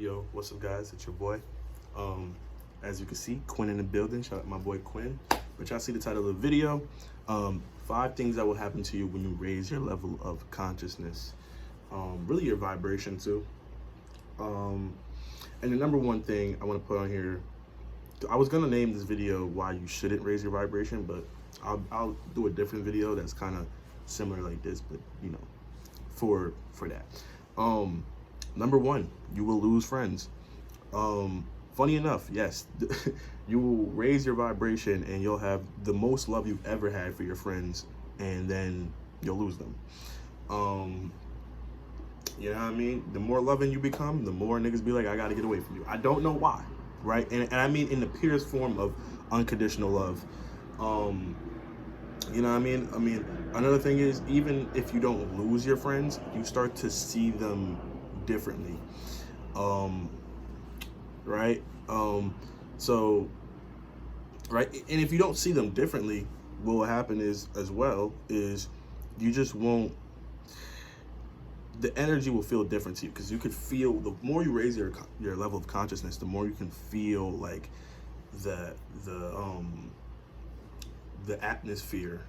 Yo, what's up, guys? It's your boy. As you can see, Quinn in the building. Shout out my boy Quinn. But y'all see the title of the video. 5 things that will happen to you when you raise your level of consciousness. Really your vibration too. And the number one thing I want to put on here, I was gonna name this video why you shouldn't raise your vibration, but I'll do a different video that's kind of similar like this, but you know, for that. Number one, you will lose friends. Funny enough, yes, you will raise your vibration and you'll have the most love you've ever had for your friends, and then you'll lose them. You know what I mean? The more loving you become, the more niggas be like, I gotta get away from you. I don't know why, right? And I mean in the purest form of unconditional love. You know what I mean? I mean, another thing is, even if you don't lose your friends, you start to see them differently. Right? So, right? And if you don't see them differently, what will happen is, as well, is you just won't, the energy will feel different to you, because you could feel, the more you raise your level of consciousness, the more you can feel like the atmosphere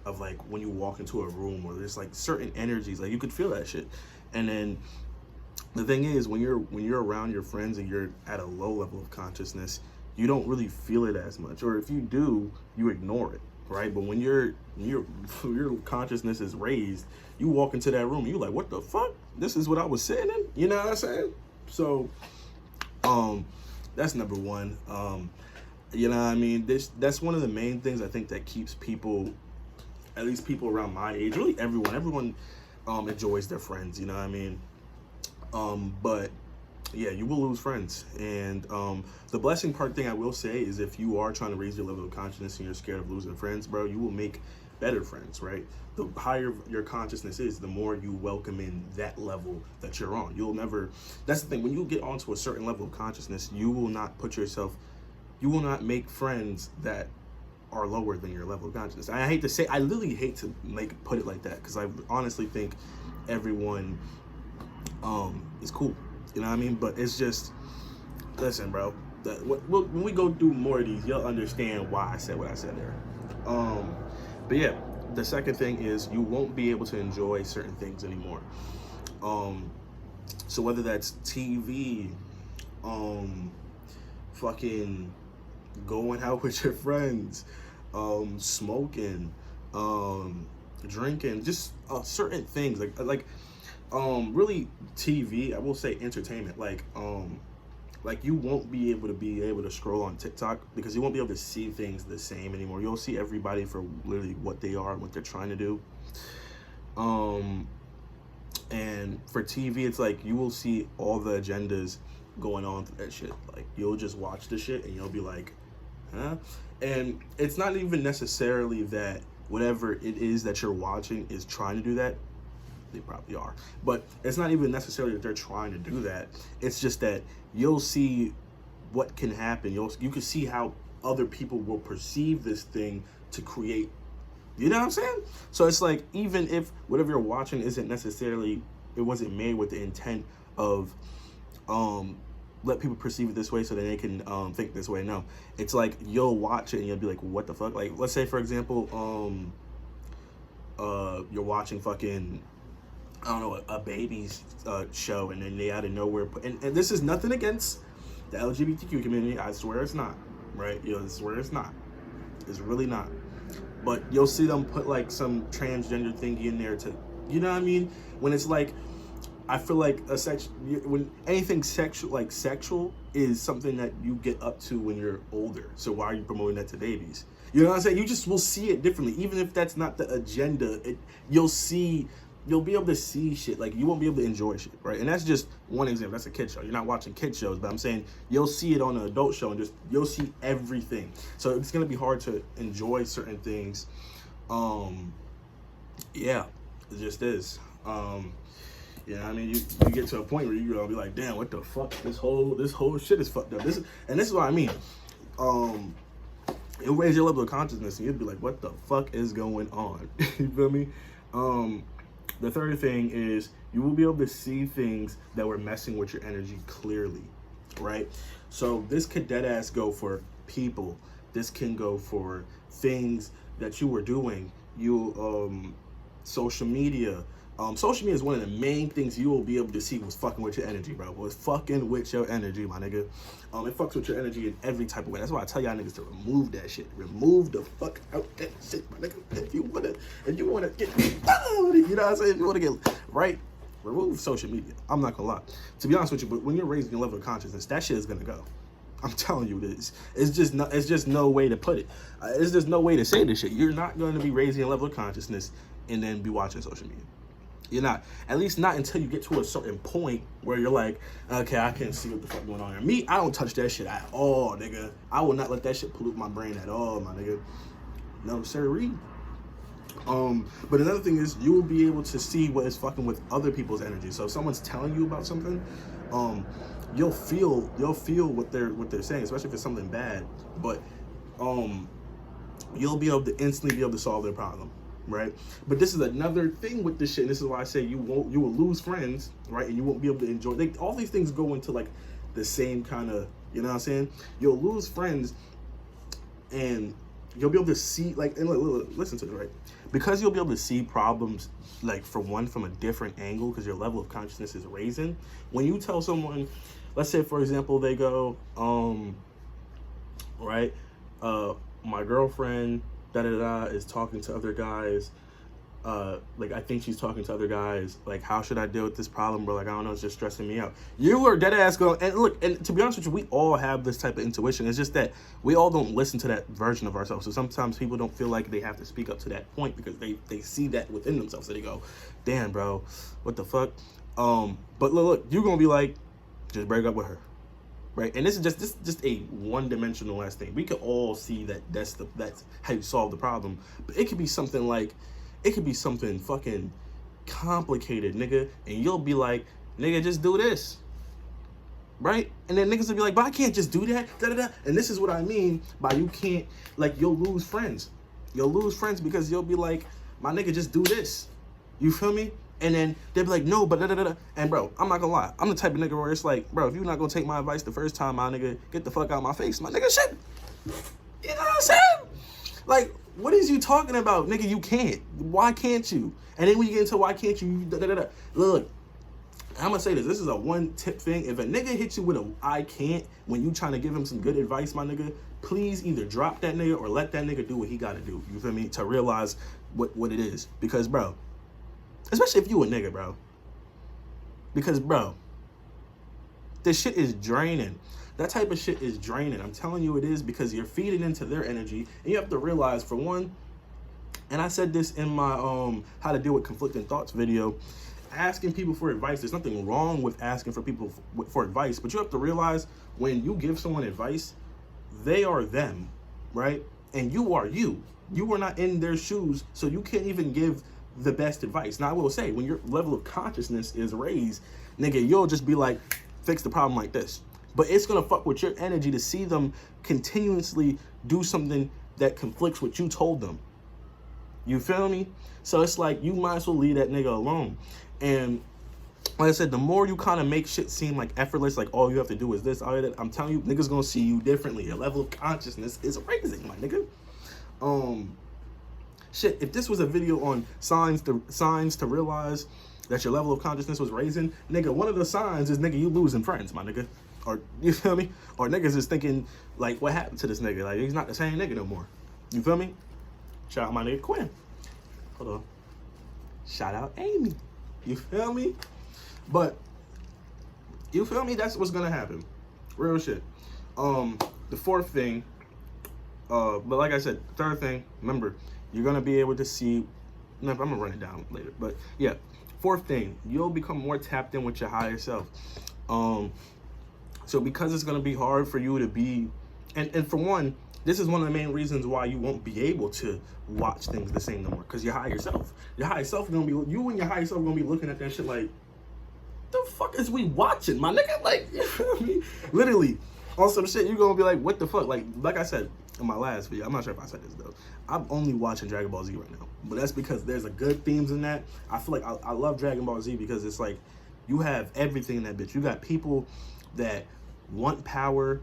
of, like, when you walk into a room, or there's like certain energies, like you could feel that shit. And then the thing is, when you're around your friends and you're at a low level of consciousness, you don't really feel it as much, or if you do, you ignore it, right? But when your consciousness is raised, you walk into that room, you're like, what the fuck? This is what I was sitting in? You know what I'm saying? So, that's number one. You know what I mean? That's one of the main things I think that keeps people, at least people around my age, really everyone enjoys their friends, you know what I mean? But yeah, you will lose friends. And the blessing part thing I will say is, if you are trying to raise your level of consciousness and you're scared of losing friends, bro, you will make better friends, right? The higher your consciousness is, the more you welcome in that level that you're on. You'll never, that's the thing, when you get onto a certain level of consciousness, you will not make friends that are lower than your level of consciousness. I hate to say, I literally hate to put it like that, because I honestly think everyone is cool, you know what I mean? But it's just, listen, bro, when we go through more of these, you'll understand why I said what I said there. But yeah, the second thing is, you won't be able to enjoy certain things anymore. So whether that's TV, fucking going out with your friends, smoking, drinking, just certain things, like really TV, I will say entertainment, like you won't be able to scroll on TikTok, because you won't be able to see things the same anymore. You'll see everybody for literally what they are and what they're trying to do. And for TV, it's like you will see all the agendas going on through that shit. Like, you'll just watch the shit and you'll be like, huh? And it's not even necessarily that whatever it is that you're watching is trying to do that. They probably are, but it's not even necessarily that they're trying to do that. It's just that you'll see what can happen. You can see how other people will perceive this thing to create, you know what I'm saying? So it's like, even if whatever you're watching isn't necessarily, it wasn't made with the intent of let people perceive it this way so that they can think this way. No, it's like, you'll watch it and you'll be like, what the fuck? Like, let's say, for example, you're watching fucking, I don't know, a baby's show, and then they out of nowhere and this is nothing against the LGBTQ community, I swear it's not, right? I swear it's not. It's really not. But you'll see them put like some transgender thingy in there to, you know what I mean? When it's like, I feel like when anything sexual is something that you get up to when you're older. So why are you promoting that to babies? You know what I'm saying? You just will see it differently. Even if that's not the agenda, you'll be able to see shit. Like, you won't be able to enjoy shit, right? And that's just one example. That's a kid show. You're not watching kid shows, but I'm saying you'll see it on an adult show, and you'll see everything. So it's gonna be hard to enjoy certain things. Yeah, it just is. Yeah, I mean, you get to a point where you're gonna be like, damn, what the fuck? This whole shit is fucked up. This is what I mean. It'll raise your level of consciousness, and you'll be like, what the fuck is going on? You feel me? The third thing is, You will be able to see things that were messing with your energy clearly, right? So this could dead ass go for people. This can go for things that you were doing. Social media. Social media is one of the main things you will be able to see was fucking with your energy, bro. Was fucking with your energy, my nigga. It fucks with your energy in every type of way. That's why I tell y'all niggas to remove that shit. Remove the fuck out that shit, my nigga. If you wanna get, you know what I'm saying? If you wanna get right, remove social media. I'm not gonna lie. To be honest with you, but when you're raising your level of consciousness, that shit is gonna go. I'm telling you this. It's just no way to put it. It's just no way to say this shit. You're not going to be raising your level of consciousness and then be watching social media. You're not. At least not until you get to a certain point where you're like, okay, I can't see what the fuck going on here. Me, I don't touch that shit at all, nigga. I will not let that shit pollute my brain at all, my nigga. No, sir. But another thing is you will be able to see what is fucking with other people's energy. So if someone's telling you about something, you'll feel what they're saying, especially if it's something bad. But you'll be able to instantly be able to solve their problem, right? But this is another thing with this shit. And this is why I say you will lose friends, right? And you won't be able to enjoy. All these things go into like the same kind of, you know what I'm saying? You'll lose friends, and you'll be able to see and look, listen to it, right? Because you'll be able to see problems from a different angle because your level of consciousness is raising. When you tell someone, let's say for example, they go, my girlfriend is talking to other guys. I think she's talking to other guys. Like, how should I deal with this problem, bro? Like, I don't know, it's just stressing me out. You are dead ass going, and look, and to be honest with you, we all have this type of intuition. It's just that we all don't listen to that version of ourselves. So sometimes people don't feel like they have to speak up to that point because they see that within themselves. So they go, damn, bro, what the fuck? But look, you're gonna be like, just break up with her. Right, and this is just a one-dimensional ass thing. We could all see that's how you solve the problem, but it could be something fucking complicated, nigga, and you'll be like, nigga, just do this, right? And then niggas will be like, but I can't just do that, And this is what I mean by you can't, you'll lose friends. You'll lose friends because you'll be like, my nigga, just do this. You feel me? And then they'll be like, no, but And bro, I'm not gonna lie. I'm the type of nigga where it's like, bro, if you're not gonna take my advice the first time, my nigga, get the fuck out of my face, my nigga, shit. You know what I'm saying? Like, what is you talking about? Nigga, you can't. Why can't you? And then when you get into why can't you, Look, I'm gonna say this. This is a one-tip thing. If a nigga hits you with a I can't when you trying to give him some good advice, my nigga, please either drop that nigga or let that nigga do what he gotta do. You feel me? To realize what it is. Because, bro, especially if you a nigga, bro. Because, bro, this shit is draining. That type of shit is draining. I'm telling you it is, because you're feeding into their energy. And you have to realize, for one, and I said this in my how to deal with conflicting thoughts video, asking people for advice, there's nothing wrong with asking for people for advice, but you have to realize when you give someone advice, they are them, right? And you are you. You are not in their shoes, so you can't even give the best advice. Now, I will say, when your level of consciousness is raised, nigga, you'll just be like, fix the problem like this. But it's gonna fuck with your energy to see them continuously do something that conflicts what you told them. You feel me? So it's like, you might as well leave that nigga alone. And like I said, the more you kind of make shit seem like effortless, like all you have to do is this, all that, I'm telling you, niggas gonna see you differently. Your level of consciousness is raising, my nigga. Shit, if this was a video on signs to realize that your level of consciousness was raising, nigga, one of the signs is, nigga, you losing friends, my nigga. Or, you feel me? Or niggas is thinking, like, what happened to this nigga? Like, he's not the same nigga no more. You feel me? Shout out my nigga Quinn. Hold on. Shout out Amy. You feel me? But, you feel me? That's what's gonna happen. Real shit. The fourth thing, but like I said, third thing, remember, you're gonna be able to see, no, I'm gonna run it down later, but yeah. Fourth thing, you'll become more tapped in with your higher self. So because it's gonna be hard for you to be, and for one, this is one of the main reasons why you won't be able to watch things the same no more, because your higher self gonna be, you and your higher self gonna be looking at that shit like, the fuck is we watching, my nigga? Like, you feel me? Literally, on some shit, you're gonna be like, what the fuck? Like I said, in my last video. I'm not sure if I said this though. I'm only watching Dragon Ball Z right now, but that's because there's a good themes in that. I feel like I love Dragon Ball Z because it's like you have everything in that bitch. You got people that want power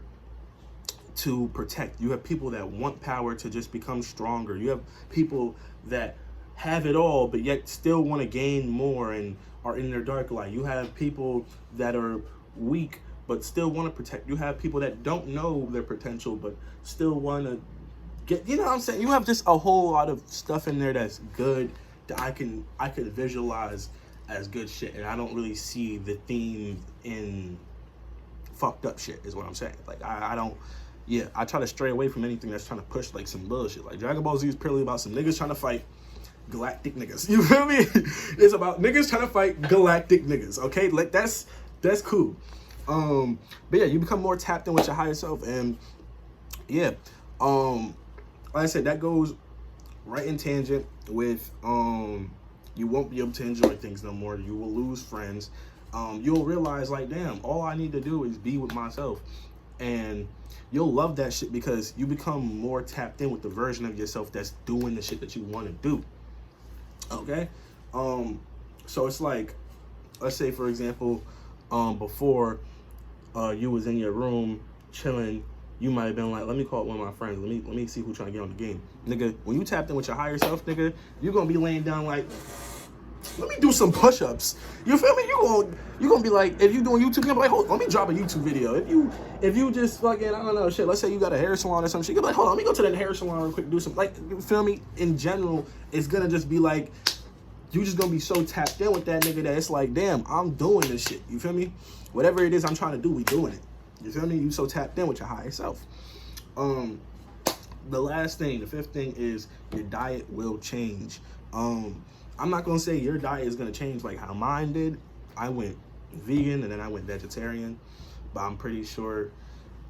to protect. You have people that want power to just become stronger. You have people that have it all but yet still want to gain more and are in their dark light. You have people that are weak but still want to protect. You have people that don't know their potential but still want to get, you know what I'm saying? You have just a whole lot of stuff in there that's good that I can visualize as good shit, and I don't really see the theme in fucked up shit is what I'm saying. Like I don't, yeah, I try to stray away from anything that's trying to push like some bullshit. Like Dragon Ball Z is purely about some niggas trying to fight galactic niggas. You feel me? It's about niggas trying to fight galactic niggas. Okay, like that's cool. But yeah, you become more tapped in with your higher self, and yeah, like I said, that goes right in tangent with you won't be able to enjoy things no more. You will lose friends. You'll realize like, damn, all I need to do is be with myself, and you'll love that shit because you become more tapped in with the version of yourself that's doing the shit that you want to do. Okay, so it's like, let's say for example, before you was in your room chilling, you might have been like, let me call one of my friends. Let me see who's trying to get on the game. Nigga, when you tapped in with your higher self, nigga, you're gonna be laying down like, let me do some push-ups. You feel me? You gonna be like, if you doing YouTube, you're gonna be like, hold on, let me drop a YouTube video. If you just fucking, I don't know, shit, let's say you got a hair salon or some shit, you're like, hold on, let me go to that hair salon real quick, do some, like, you feel me? In general, it's gonna just be like, you just gonna be so tapped in with that nigga that it's like, damn, I'm doing this shit. You feel me? Whatever it is I'm trying to do, we doing it. You feel me? You so tapped in with your higher self. The last thing, the fifth thing is your diet will change. I'm not gonna say your diet is gonna change like how mine did. I went vegan and then I went vegetarian, but I'm pretty sure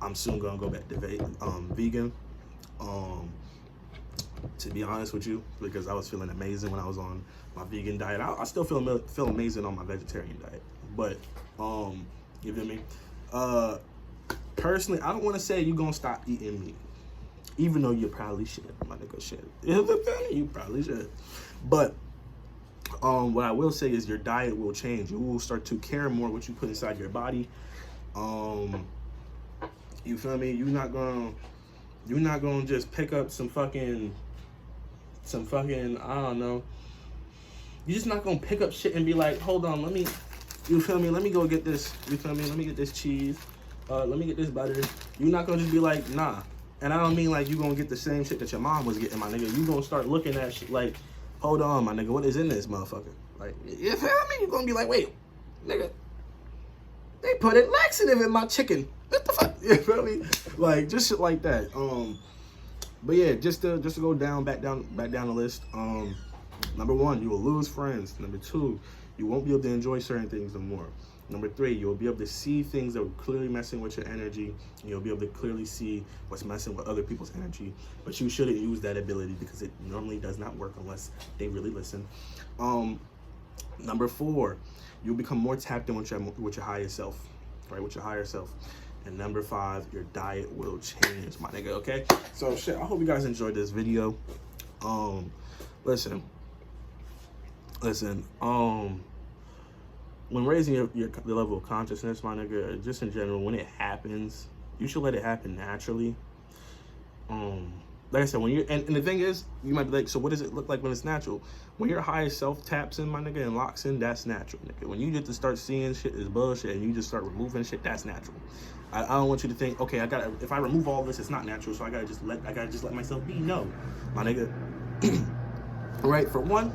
I'm soon gonna go back to vegan. To be honest with you, because I was feeling amazing when I was on my vegan diet. I still feel amazing on my vegetarian diet, but you feel me? Personally, I don't want to say you're gonna stop eating meat, even though you probably should, my nigga. Shit, you probably should, but what I will say is your diet will change. You will start to care more what you put inside your body. You feel me? You're not gonna just pick up some fucking, I don't know. You're just not gonna pick up shit and be like, hold on, let me, you feel me? Let me go get this. You feel me? Let me get this cheese. Let me get this butter. You're not gonna just be like, nah. And I don't mean like you gonna get the same shit that your mom was getting, my nigga. You gonna start looking at shit like, hold on, my nigga, what is in this motherfucker? Like, you feel me? You're gonna be like, wait, nigga, they put a laxative in my chicken. What the fuck? You feel me? Like, just shit like that. But yeah, just to go back down the list. Number 1, you will lose friends. Number 2, you won't be able to enjoy certain things no more. Number 3, you'll be able to see things that are clearly messing with your energy. And you'll be able to clearly see what's messing with other people's energy. But you shouldn't use that ability because it normally does not work unless they really listen. Number 4, you'll become more tapped in with your higher self, right? With your higher self. And number 5, your diet will change, my nigga. Okay. So shit, I hope you guys enjoyed this video. Listen. When raising your level of consciousness, my nigga, just in general, when it happens, you should let it happen naturally. Like I said, when you're, and the thing is, you might be like, so what does it look like when it's natural? When your higher self taps in, my nigga, and locks in, that's natural, nigga. When you get to start seeing shit is bullshit and you just start removing shit, that's natural. I don't want you to think, okay, if I remove all this, it's not natural, so I gotta just let myself be. No, my nigga. Right, for one,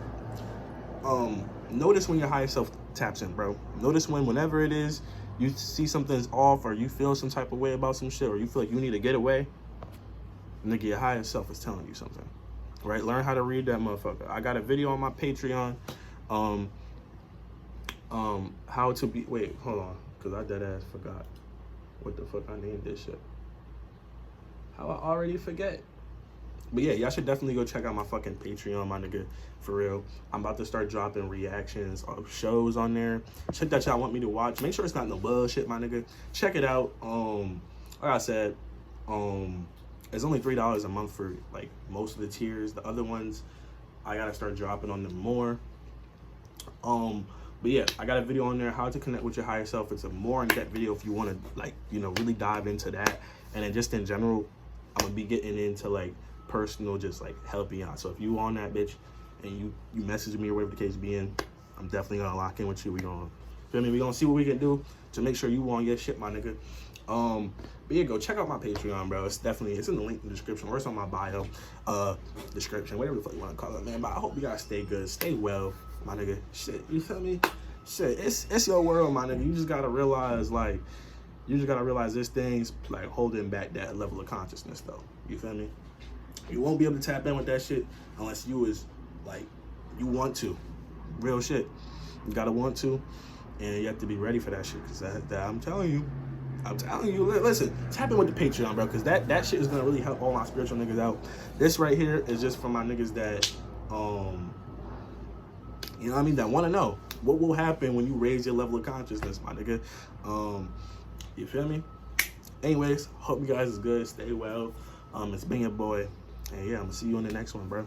notice when your higher self taps in, bro. Notice whenever it is you see something's off or you feel some type of way about some shit or you feel like you need to get away, nigga, your higher self is telling you something, right? Learn how to read that motherfucker. I got a video on my Patreon, how to be, wait, hold on, because I dead ass forgot what the fuck I named this shit. How I already forget. But yeah, y'all should definitely go check out my fucking Patreon, my nigga, for real. I'm about to start dropping reactions of shows on there. Shit that y'all want me to watch. Make sure it's not no bullshit, my nigga. Check it out. Like I said, It's only $3 a month for like most of the tiers. The other ones, I gotta start dropping on them more. But yeah, I got a video on there, how to connect with your higher self. It's a more in-depth video if you want to, like, you know, really dive into that. And then just in general, I'm gonna be getting into like personal, just like helping out. So if you on that bitch and you message me or whatever the case being, I'm definitely gonna lock in with you. We gonna, feel me? We gonna see what we can do to make sure you on your shit, my nigga. But yeah, go check out my Patreon, bro. It's in the link in the description, or it's on my bio, description, whatever the fuck you want to call it, man. But I hope you guys stay good, stay well, my nigga. Shit, you feel me? Shit, it's your world, my nigga. You just gotta realize, like, this thing's like holding back that level of consciousness, though. You feel me? You won't be able to tap in with that shit unless you is like, you want to. Real shit. You gotta want to, and you have to be ready for that shit. Cause that I'm telling you, listen, tap in with the Patreon, bro, because that shit is gonna really help all my spiritual niggas out. This right here is just for my niggas that, you know what I mean, that want to know what will happen when you raise your level of consciousness, my nigga. You feel me? Anyways, hope you guys is good. Stay well. It's been your boy, and yeah, I'm gonna see you on the next one, bro.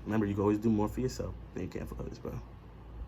Remember, you can always do more for yourself than you can for others, bro.